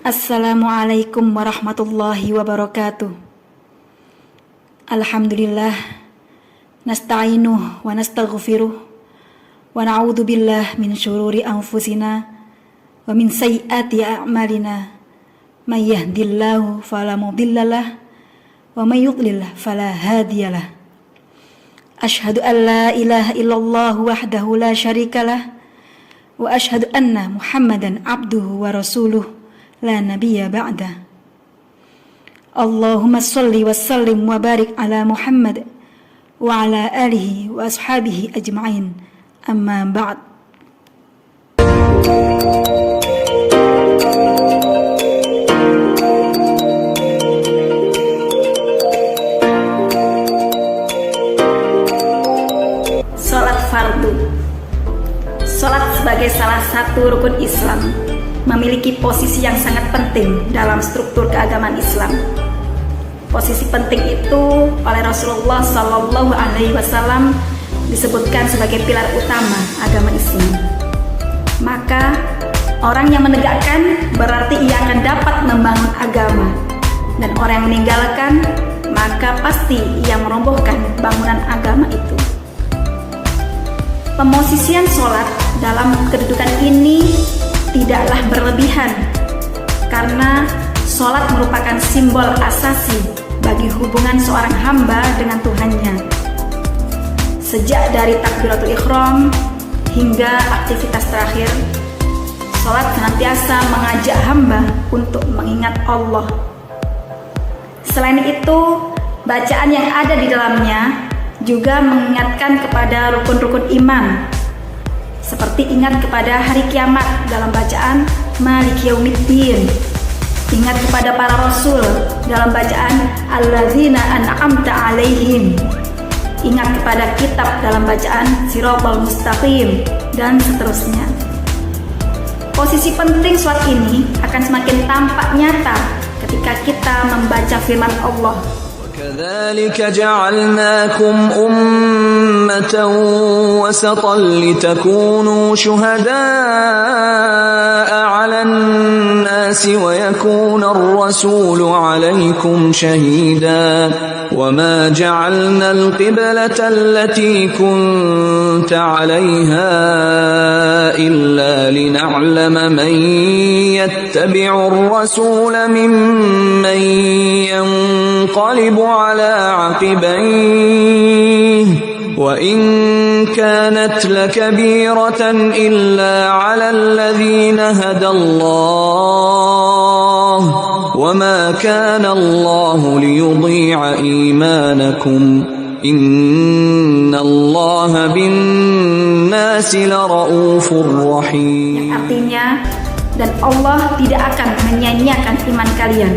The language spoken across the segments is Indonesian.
Assalamualaikum warahmatullahi wabarakatuh. Alhamdulillah, nasta'inuh wa nastaghfiruh wa na'udzu billah min syururi anfusina wa min sayyiati a'malina. May yahdihillahu fala mudhillalah wa may yudlil fala hadiyalah. Asyhadu an la ilaha illallah wahdahu la syarikalah wa asyhadu anna Muhammadan abduhu wa rasuluh la nabiyya ba'da. Allahumma shalli wa sallim wa barik ala Muhammad wa ala alihi wa ashabihi ajma'in. Amma ba'd. Salat fardu. Salat sebagai salah satu rukun Islam memiliki posisi yang sangat penting dalam struktur keagamaan Islam. Posisi penting itu oleh Rasulullah Sallallahu Alaihi Wasallam disebutkan sebagai pilar utama agama Islam. Maka orang yang menegakkan berarti ia akan dapat membangun agama, dan orang yang meninggalkan maka pasti ia merobohkan bangunan agama itu. Pemosisian sholat dalam kedudukan ini tidaklah berlebihan, karena sholat merupakan simbol asasi bagi hubungan seorang hamba dengan Tuhannya. Sejak dari takbiratul ihram hingga aktivitas terakhir, sholat senantiasa mengajak hamba untuk mengingat Allah. Selain itu, bacaan yang ada di dalamnya juga mengingatkan kepada rukun-rukun iman, seperti ingat kepada hari kiamat dalam bacaan Maliki Yaumiddin, ingat kepada para rasul dalam bacaan Alladzina an'amta alaihim, ingat kepada kitab dalam bacaan Siratal Mustaqim, dan seterusnya. Posisi penting sholat ini akan semakin tampak nyata ketika kita membaca firman Allah. كذلك جعلناكم أمة وسطا لتكونوا شهداء على الناس ويكون الرسول عليكم شهيدا وما جعلنا القبلة التي كنت عليها إلا لنعلم من يتبع الرسول ممن ينقلب على عقبيه وإن كانت لكبيرة إلا على الذين هدى الله وما كان الله ليضيع إيمانكم إن الله بالناس لرؤوف رحيم. Yang artinya, dan Allah tidak akan menyia-nyiakan iman kalian.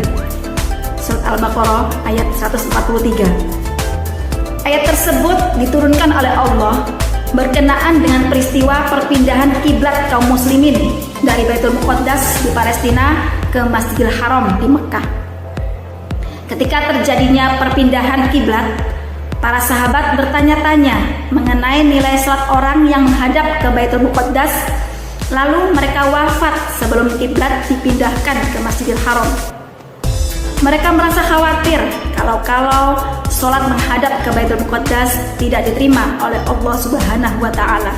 Surat Al-Baqarah ayat 143. Ayat tersebut diturunkan oleh Allah berkenaan dengan peristiwa perpindahan kiblat kaum muslimin dari Baitul Muqaddas di Palestina ke Masjidil Haram di Mekah. Ketika terjadinya perpindahan kiblat, para sahabat bertanya-tanya mengenai nilai salat orang yang menghadap ke Baitul Muqaddas, lalu mereka wafat sebelum kiblat dipindahkan ke Masjidil Haram. Mereka merasa khawatir kalau sholat menghadap ke Baitul Muqaddas tidak diterima oleh Allah Subhanahu wa Ta'ala.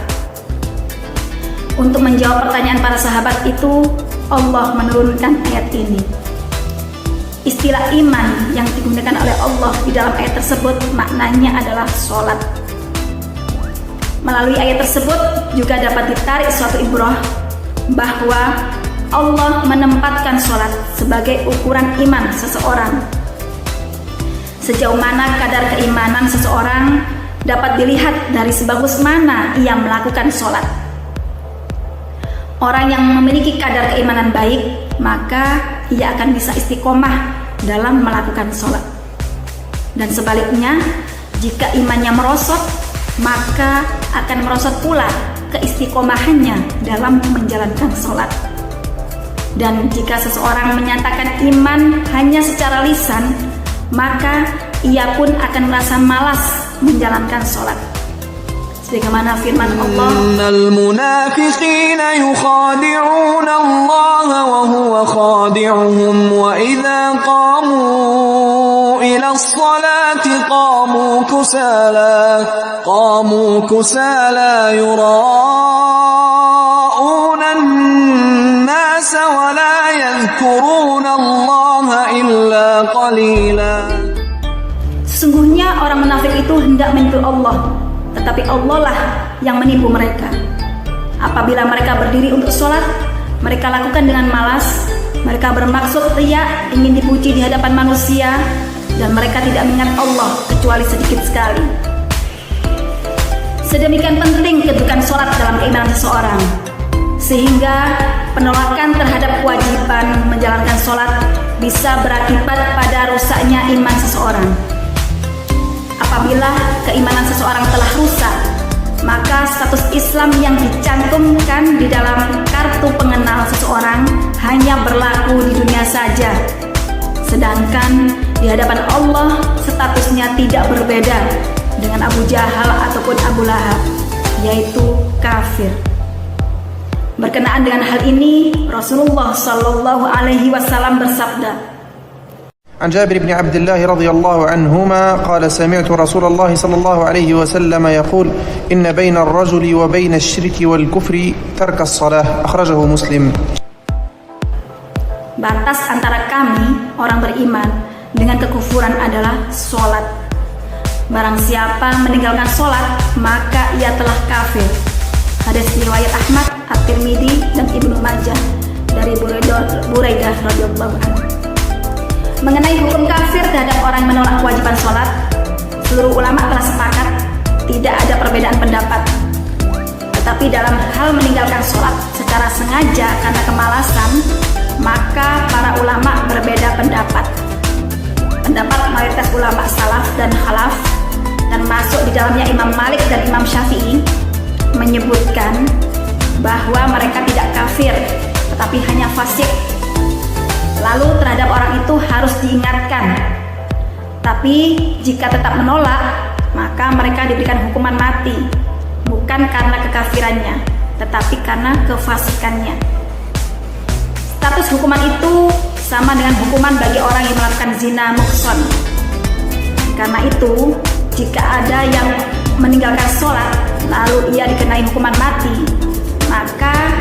Untuk menjawab pertanyaan para sahabat itu, Allah menurunkan ayat ini. Istilah iman yang digunakan oleh Allah di dalam ayat tersebut maknanya adalah sholat. Melalui ayat tersebut juga dapat ditarik suatu ibrah bahwa Allah menempatkan sholat sebagai ukuran iman seseorang. Sejauh mana kadar keimanan seseorang dapat dilihat dari sebagus mana ia melakukan sholat. Orang yang memiliki kadar keimanan baik, maka ia akan bisa istiqomah dalam melakukan sholat. Dan sebaliknya, jika imannya merosot, maka akan merosot pula keistiqomahannya dalam menjalankan sholat. Dan jika seseorang menyatakan iman hanya secara lisan, maka ia pun akan merasa malas menjalankan sholat. Sebagaimana firman Allah, Innal munafiqina yukhadi'una Allah wa huwa khadi'uhum wa idza qamu ila as-salati qamu kusala yura'una an-nas wa la yadhkuruna Allah illa qalila. sesungguhnya orang munafik itu hendak menipu Allah, tetapi Allah lah yang menipu mereka. Apabila mereka berdiri untuk sholat, mereka lakukan dengan malas. Mereka bermaksud riya, ingin dipuji di hadapan manusia, dan mereka tidak mengingat Allah kecuali sedikit sekali. Sedemikian penting kedudukan sholat dalam keimanan seseorang, sehingga penolakan terhadap kewajiban menjalankan sholat bisa berakibat pada rusaknya iman seseorang. Apabila keimanan seseorang telah rusak, maka status Islam yang dicantumkan di dalam kartu pengenal seseorang hanya berlaku di dunia saja. Sedangkan di hadapan Allah statusnya tidak berbeda dengan Abu Jahal ataupun Abu Lahab, yaitu kafir. Berkenaan dengan hal ini, Rasulullah Shallallahu Alaihi Wasallam bersabda, عن جابر بن عبد الله رضي الله عنهما قال سمعت رسول الله صلى الله عليه وسلم يقول إن بين الرجل وبين الشرك والكفر ترك الصلاة أخرجه مسلم. batas antara kami orang beriman dengan kekufuran adalah sholat. Barang siapa meninggalkan sholat, maka ia telah kafir. Hadis riwayat Ahmad, At-Tirmidzi dan Ibnu Majah dari Buraidah radhiyallahu anhu. Mengenai hukum kafir terhadap orang yang menolak kewajiban sholat, seluruh ulama telah sepakat tidak ada perbedaan pendapat. Tetapi dalam hal meninggalkan sholat secara sengaja karena kemalasan, maka para ulama berbeda pendapat. Pendapat mayoritas ulama salaf dan khalaf, dan masuk di dalamnya Imam Malik dan Imam Syafi'i, menyebutkan bahwa mereka tidak kafir, tetapi hanya fasik. Lalu terhadap orang itu harus diingatkan. Tapi jika tetap menolak, maka mereka diberikan hukuman mati, bukan karena kekafirannya, tetapi karena kefasikannya. Status hukuman itu sama dengan hukuman bagi orang yang melakukan zina muhsan. Karena itu, jika ada yang meninggalkan sholat lalu ia dikenai hukuman mati, maka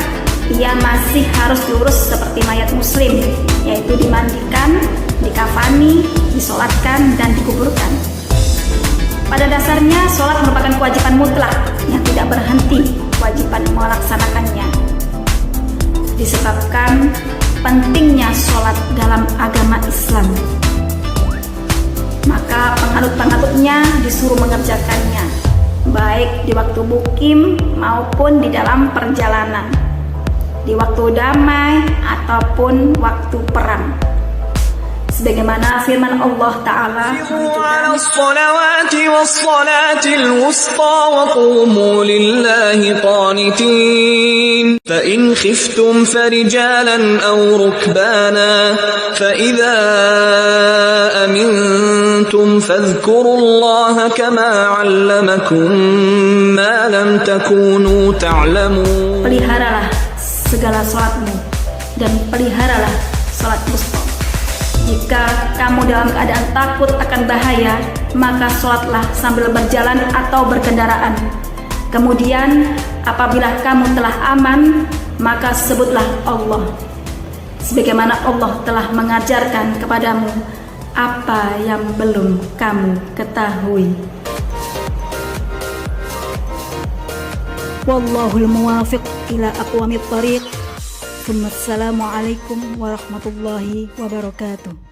ia masih harus diurus seperti mayat muslim, yaitu dimandikan, dikafani, disolatkan, dan dikuburkan. Pada dasarnya, sholat merupakan kewajiban mutlak yang tidak berhenti kewajiban melaksanakannya. Disebabkan pentingnya sholat dalam agama Islam, maka penganut-penganutnya disuruh mengerjakannya, baik di waktu mukim maupun di dalam perjalanan, di waktu damai ataupun waktu perang. Sebagaimana firman Allah Ta'ala, على الصلوات والصلاة الوسطى وقوموا لله قانتين فإن خفتم فرجالا أو ركبانا فإذا أمنتم فاذكروا الله كما علمكم ما لم تكونوا تعلمون. peliharalah segala sholatmu dan peliharalah sholat wusta. Jika kamu dalam keadaan takut akan bahaya, maka sholatlah sambil berjalan atau berkendaraan. Kemudian apabila kamu telah aman, maka sebutlah Allah, sebagaimana Allah telah mengajarkan kepadamu apa yang belum kamu ketahui. Wallahul muwafiq ila aqwamit thariq. Assalamualaikum warahmatullahi wabarakatuh.